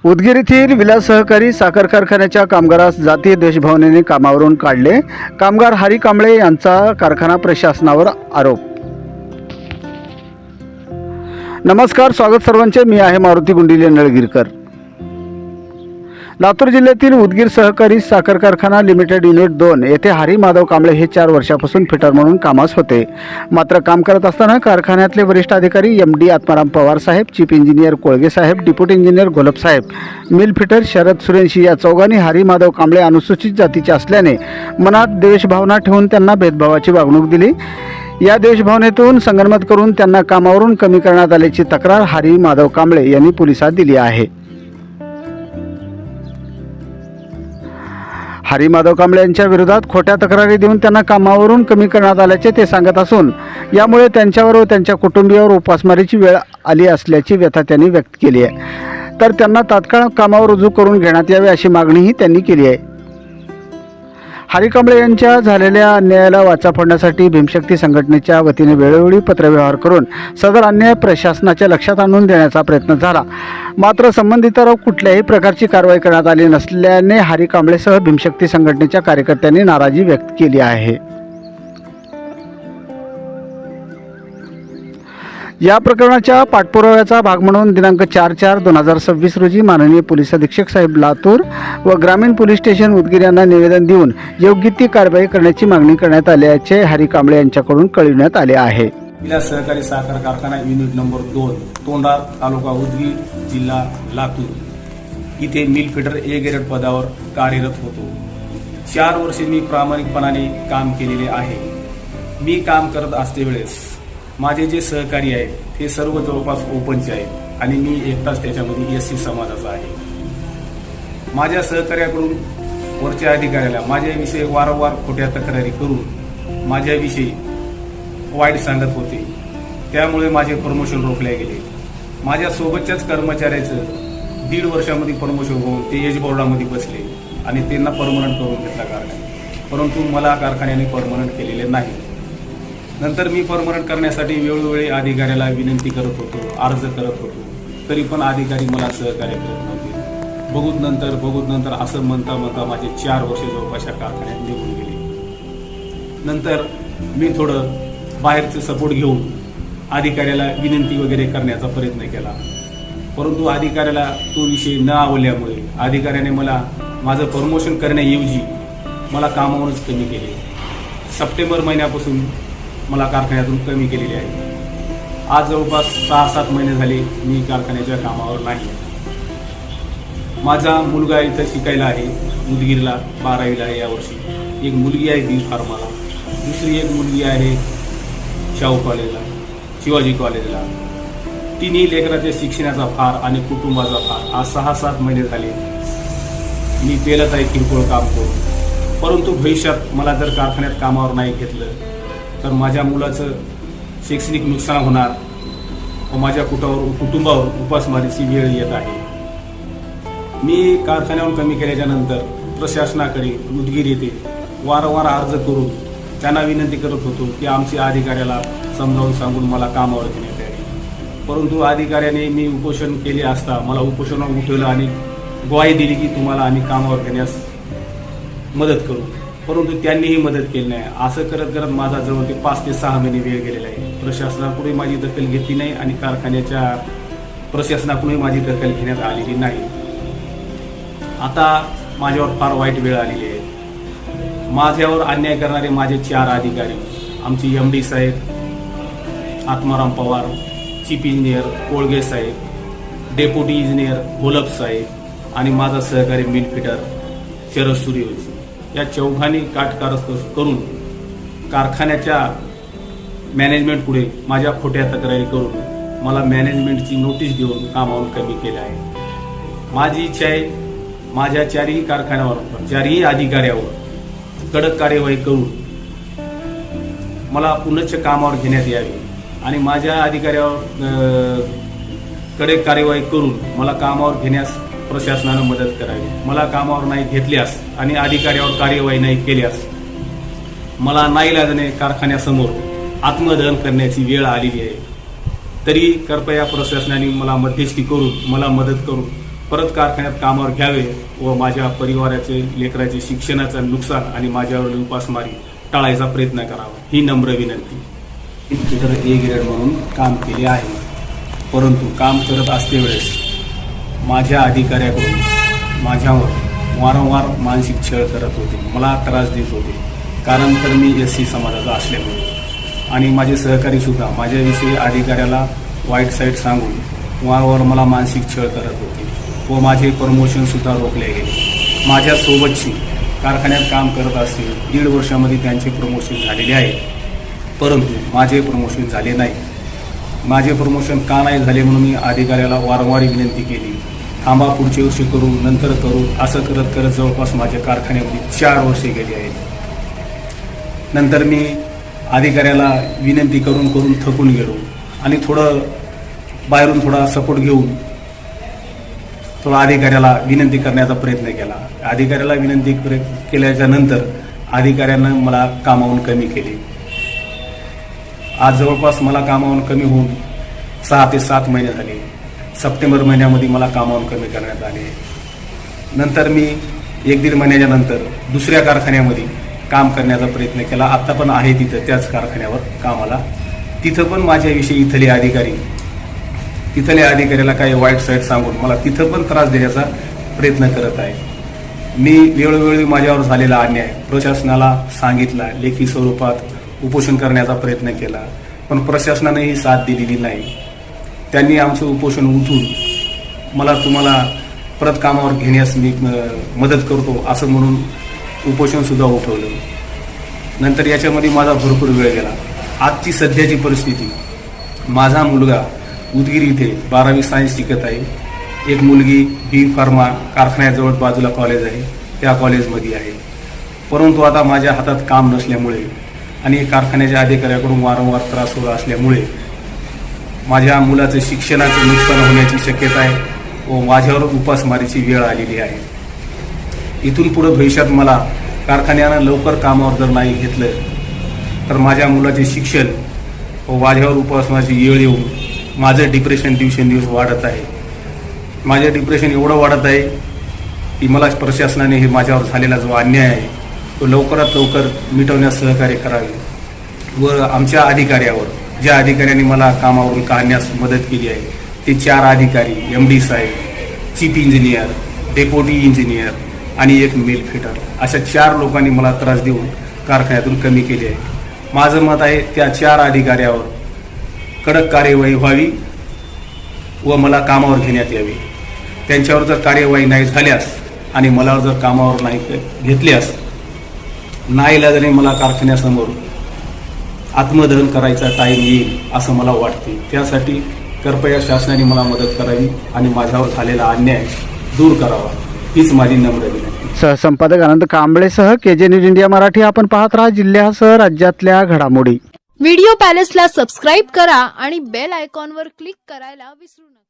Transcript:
उदगीर येथील विलास सहकारी साखर कारखान्याच्या कामगारास जातीय देशभावनेने कामावरून काढले. कामगार हरी कांबळे यांचा कारखाना प्रशासनावर आरोप. नमस्कार, स्वागत सर्वांचे. मी आहे मारुती गुंडिले नळगीरकर. लातूर जिल्ह्यातील उदगीर सहकारी साखर कारखाना लिमिटेड युनिट 2 येथे हरी माधव कांबळे हे 4 वर्षापासून फिटर म्हणून कामास होते. मात्र काम करत असताना कारखान्यातले वरिष्ठ अधिकारी MD आत्माराम पवार साहेब, चीफ इंजिनियर कोळगे साहेब, डेप्युटी इंजिनियर घोलप साहेब, मिल फिटर शरद सुरेंशी या चौघांनी हरी माधव कांबळे अनुसूचित जातीचे असल्याने मनात देशभावना ठेवून त्यांना भेदभावाची वागणूक दिली. या देशभावनेतून संगनमत करून त्यांना कामावरून कमी करण्यात आल्याची तक्रार हरी माधव कांबळे यांनी पोलिसात दिली आहे. हरी माधव कांबळे यांच्या विरोधात खोट्या तक्रारी देऊन त्यांना कामावरून कमी करण्यात आल्याचे ते सांगत असून यामुळे त्यांच्यावर व त्यांच्या कुटुंबियावर उपासमारीची वेळ आली असल्याची व्यथा त्यांनी व्यक्त केली आहे. तर त्यांना तात्काळ कामावर रुजू करून घेण्यात यावे अशी मागणीही त्यांनी केली आहे. हरी कांबळे यांच्या झालेल्या अन्यायाला वाचा फोडण्यासाठी भीमशक्ती संघटनेच्या वतीने वेळोवेळी पत्रव्यवहार करून सदर अन्याय प्रशासनाच्या लक्षात आणून देण्याचा प्रयत्न झाला. मात्र संबंधितांवर कुठल्याही प्रकारची कारवाई करण्यात आली नसल्याने हरी कांबळेसह भीमशक्ती संघटनेच्या कार्यकर्त्यांनी नाराजी व्यक्त केली आहे. या प्रकरणाच्या पाठपुराव्याचा भाग म्हणून दिनांक 4/4/2026 रोजी माननीय पोलीस अधीक्षक साहेब लातूर व ग्रामीण पोलीस स्टेशन उदगीर यांना निवेदन देऊन योग्य ती कारवाई करण्याची मागणी करण्यात आल्याचे हरी कांबळे यांच्याकडून कळविण्यात आले आहे. विलास सहकारी साखर कारखाना युनिट नंबर 2 तोंडार तालुका उदगीर जिल्हा लातूर इथे मिल फिटर A ग्रेड पदावर कार्यरत होतो. 4 वर्षे मी प्रामाणिकपणाने काम केलेले आहे. मी काम करत असते वेळेस माझे जे सहकारी आहेत ते सर्व जवळपास ओपनचे आहेत आणि मी एकटाच त्याच्यामध्ये SC समाजाचा आहे. माझ्या सहकार्याकडून वरच्या अधिकाऱ्याला माझ्याविषयी वारंवार खोट्या तक्रारी करून माझ्याविषयी वाईट सांगत होते. त्यामुळे माझे प्रमोशन रोखले गेले. माझ्या सोबतच्याच कर्मचाऱ्याचं 1.5 वर्षामध्ये प्रमोशन होऊन ते एज बोर्डामध्ये बसले आणि त्यांना परमनंट करून घेतला कारखान्याने. परंतु मला कारखान्याने परमनंट केलेले नाही. नंतर मी परमनंट करण्यासाठी वेळोवेळी अधिकाऱ्याला विनंती करत होतो, अर्ज करत होतो, तरी पण अधिकारी मला सहकार्य करत नव्हते. बघूत नंतर असं म्हणता माझे 4 वर्ष जवळपास या कारखान्यात निघून गेले. नंतर मी थोडं बाहेरचं सपोर्ट घेऊन अधिकाऱ्याला विनंती वगैरे करण्याचा प्रयत्न केला. परंतु अधिकाऱ्याला तो विषय न आवडल्यामुळे अधिकाऱ्याने मला माझं प्रमोशन करण्याऐवजी मला कामावरूनच कमी केले. सप्टेंबर महिन्यापासून मला कारखान्यातून कमी केलेली आहे. आज जवळपास 6-7 महिने झाले मी कारखान्याच्या कामावर नाही. माझा मुलगा इथं शिकायला आहे उदगीरला, 12वीला आहे यावर्षी. एक मुलगी आहे B फार्माला, दुसरी एक मुलगी आहे शाहू कॉलेजला, शिवाजी कॉलेजला. तिन्ही लेकराच्या शिक्षणाचा फार आणि कुटुंबाचा फार. आज 6-7 महिने झाले मी पेलत आहे किरकोळ काम करून. परंतु भविष्यात मला जर कारखान्यात कामावर नाही घेतलं तर माझ्या मुलाचं शैक्षणिक नुकसान होणार व माझ्या कुटुंबावर उपासमारीची वेळ येत आहे. मी कारखान्यावर कमी केल्याच्या नंतर प्रशासनाकडे उदगीर येथे वारंवार अर्ज करून त्यांना विनंती करत होतो की आमच्या अधिकाऱ्याला समजावून सांगून मला कामावर घेण्यात यावे. परंतु अधिकाऱ्याने मी उपोषण केले असता मला उपोषणावर उठवलं आणि ग्वाही दिली की तुम्हाला आम्ही कामावर घेण्यास मदत करू. परंतु त्यांनीही मदत केली नाही. असं करत करत माझा जवळ ते 5 ते 6 महिने वेळ गेलेला आहे. प्रशासनाकडे माझी दखल घेतली नाही आणि कारखान्याच्या प्रशासनाकडे माझी दखल घेण्यात आलेली नाही. आता माझ्यावर फार वाईट वेळ आलेली आहे. माझ्यावर अन्याय करणारे माझे 4 अधिकारी, आमचे MD साहेब आत्माराम पवार, चीफ इंजिनियर कोळगे साहेब, डेप्युटी इंजिनियर घोलप साहेब आणि माझा सहकारी मिल फिटर शरद सुरेंशी या चौघांनी काटकारस्थान करून कारखान्याच्या मॅनेजमेंट पुढे माझ्या खोट्या तक्रारी करून मला मॅनेजमेंटची नोटीस देऊन कामावरून कमी केले आहे. माझी इच्छा आहे माझ्या 4ही कारखान्यावर 4ही अधिकाऱ्यावर कडक कार्यवाही करून मला पुनश्च कामावर घेण्यात यावे आणि माझ्या अधिकाऱ्यावर कडक कार्यवाही करून मला कामावर घेण्यास प्रशासनानं मदत करावी. मला कामावर नाही घेतल्यास आणि अधिकाऱ्यावर कार्यवाही नाही केल्यास मला नाईलाजाने कारखान्यासमोर आत्मदहन करण्याची वेळ आलेली आहे. तरी कृपया प्रशासनाने मला मध्यस्थी करून मला मदत करून परत कारखान्यात कामावर घ्यावे व माझ्या परिवाराचे लेकराचे शिक्षणाचं नुकसान आणि माझ्यावरील उपासमारी टाळायचा प्रयत्न करावा ही नम्र विनंती. फिटर ए ग्रेड म्हणून काम केले आहे, परंतु काम करत असते वेळेस माझ्या अधिकाऱ्याकडून माझ्यावर वारंवार मानसिक छळ करत होते, मला त्रास देत होते. कारण तर मी SC समाजाचा असल्यामुळे आणि माझे सहकारीसुद्धा माझ्याविषयी अधिकाऱ्याला वाईट साईट सांगून वारंवार मला मानसिक छळ करत होते व माझे प्रमोशनसुद्धा रोखले गेले. माझ्यासोबतची कारखान्यात काम करत असतील 1.5 वर्षामध्ये त्यांचे प्रमोशन झालेले आहे, परंतु माझे प्रमोशन झाले नाही. माझे प्रमोशन का नाही झाले म्हणून मी अधिकाऱ्याला वारंवार विनंती केली, थांबा पुढच्या वर्षी करू, नंतर करू, असं करत करत जवळपास माझ्या कारखान्यामध्ये 4 वर्षे गेली आहेत. नंतर मी अधिकाऱ्याला विनंती करून करून थकून गेलो आणि थोडं बाहेरून थोडा सपोर्ट घेऊन थोडा अधिकाऱ्याला विनंती करण्याचा प्रयत्न केला. अधिकाऱ्याला विनंती केल्याच्या नंतर अधिकाऱ्यानं मला कामावून कमी केले. आज जवळपास मला कामावून कमी होऊन 6 ते 7 महिने झाले. सप्टेंबर महिन्यामध्ये मला कामावून कमी करण्यात आले. नंतर मी 1-1.5 महिन्याच्या नंतर दुसऱ्या कारखान्यामध्ये काम करण्याचा प्रयत्न केला. आत्ता पण आहे तिथं त्याच कारखान्यावर कामाला. तिथं पण माझ्याविषयी इथले अधिकाऱ्याला काही वाईट साईट सांगून मला तिथं पण त्रास देण्याचा प्रयत्न करत आहे. मी वेळोवेळी माझ्यावर झालेला अन्याय प्रशासनाला सांगितला, लेखी स्वरूपात उपोषण करण्याचा प्रयत्न केला, पण प्रशासनानेही साथ दिलेली नाही. त्यांनी आमचं उपोषण उठून तुम्हाला परत कामावर घेण्यास मी मदत करतो असं म्हणून उपोषणसुद्धा उठवलं. नंतर याच्यामध्ये माझा भरपूर वेळ गेला. आजची सध्याची परिस्थिती, माझा मुलगा उदगीर इथे 12वी सायन्स शिकत आहे. एक मुलगी B फार्मा कारखान्याजवळ बाजूला कॉलेज आहे, त्या कॉलेजमध्ये आहे. परंतु आता माझ्या हातात काम नसल्यामुळे आणि कारखान्याच्या अधिकाऱ्याकडून वारंवार त्रास होत असल्यामुळे माझ्या मुलाचं शिक्षणाचं नुकसान होण्याची शक्यता आहे व माझ्यावर उपासमारीची वेळ आलेली आहे. इथून पुढे भविष्यात मला कारखान्यानं लवकर कामावर जर नाही घेतलं तर माझ्या मुलाचे शिक्षण व माझ्यावर उपासमारीची वेळ येऊन माझं डिप्रेशन दिवसेंदिवस वाढत आहे. माझे डिप्रेशन एवढं वाढत आहे की मला प्रशासनाने हे माझ्यावर झालेला जो अन्याय आहे तो लवकरात लवकर मिटवण्यास सहकार्य करावे व आमच्या अधिकाऱ्यावर, ज्या अधिकाऱ्यांनी मला कामावरून काढण्यास मदत केली आहे ते 4 अधिकारी, MD साहेब, चीफ इंजिनियर, डेप्युटी इंजिनियर आणि एक मिल फिटर, अशा 4 लोकांनी मला त्रास देऊन कारखान्यातून कमी केले आहे. माझं मत आहे त्या 4 अधिकाऱ्यावर कडक कार्यवाही व्हावी व मला कामावर घेण्यात यावी. त्यांच्यावर जर कार्यवाही नाही झाल्यास आणि मला जर कामावर नाही घेतल्यास नाईलाजाने मला कारखान्यासमोर आत्मदहन करायचा टाईम येईल असं मला वाटते. त्यासाठी कृपया शासनाने मला मदत करावी आणि माझ्यावर झालेला अन्याय दूर करावा हीच माझी नम्र विनंती. सहसंपादक आनंद कांबळेसह KJ न्यूज इंडिया मराठी. आपण पाहत राहा जिल्ह्यासह राज्यातल्या घडामोडी. व्हिडिओ पॅलेसला सबस्क्राईब करा आणि बेल आयकॉनवर क्लिक करायला विसरू नका.